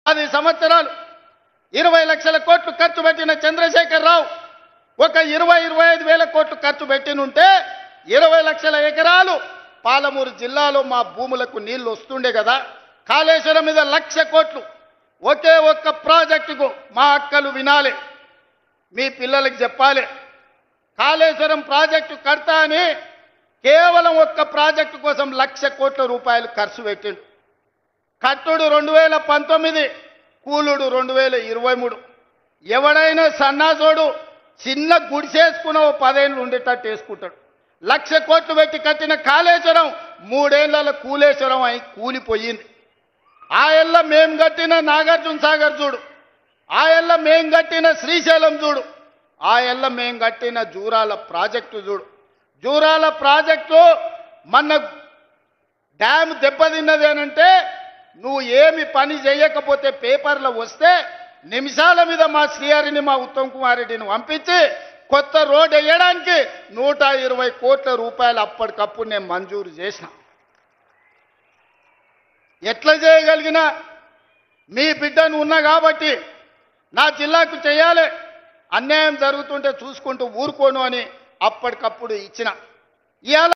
10 సంవత్సరాలు 20 లక్షల కోట్లు ఖర్చు పెట్టిన చంద్రశేఖర్ రావు ఒక 20-25 వేల కోట్లు ఖర్చు పెట్టినుంటే 20 లక్షల ఎకరాలు పాలమూరు జిల్లాలో మా భూములకు నీళ్లు వస్తుండే కదా. కాళేశ్వరం మీద 1,00,000 కోట్లు ఒకే ఒక్క ప్రాజెక్టుకు మా అక్కలు వినాలి, మీ పిల్లలకు చెప్పాలి. కాళేశ్వరం ప్రాజెక్టు కడతా అని కేవలం ఒక్క ప్రాజెక్టు కోసం 1,00,000 కోట్ల రూపాయలు ఖర్చు పెట్టిండు. కట్టుడు 2019, కూలుడు 2023. ఎవడైనా సన్నాసోడు చిన్న గుడిసేసుకున్న 10 ఏళ్ళు ఉండేటట్టు వేసుకుంటాడు. 1,00,000 కోట్లు పెట్టి కట్టిన కాళేశ్వరం 3 ఏళ్ల కూలేశ్వరం అయి కూలిపోయింది. ఆ ఏళ్ళ మేం కట్టిన నాగార్జున సాగర్ చూడు, ఆ ఏళ్ళ మేం కట్టిన శ్రీశైలం చూడు, ఆ ఏళ్ళ మేం కట్టిన జూరాల ప్రాజెక్టు చూడు. జూరాల ప్రాజెక్టు మన డ్యామ్ దెబ్బతిన్నది అనంటే నువ్వు ఏమి పని చేయకపోతే పేపర్లో వస్తే నిమిషాల మీద మా శ్రీహరిని మా ఉత్తమ్ కుమార్ రెడ్డిని పంపించి కొత్త రోడ్ వేయడానికి 120 కోట్ల రూపాయలు అప్పటికప్పుడు నేను మంజూరు చేసిన. ఎట్లా చేయగలిగినా మీ బిడ్డను ఉన్నా కాబట్టి నా జిల్లాకు చేయాలి, అన్యాయం జరుగుతుంటే చూసుకుంటూ ఊరుకోను అని అప్పటికప్పుడు ఇచ్చిన. ఇవాళ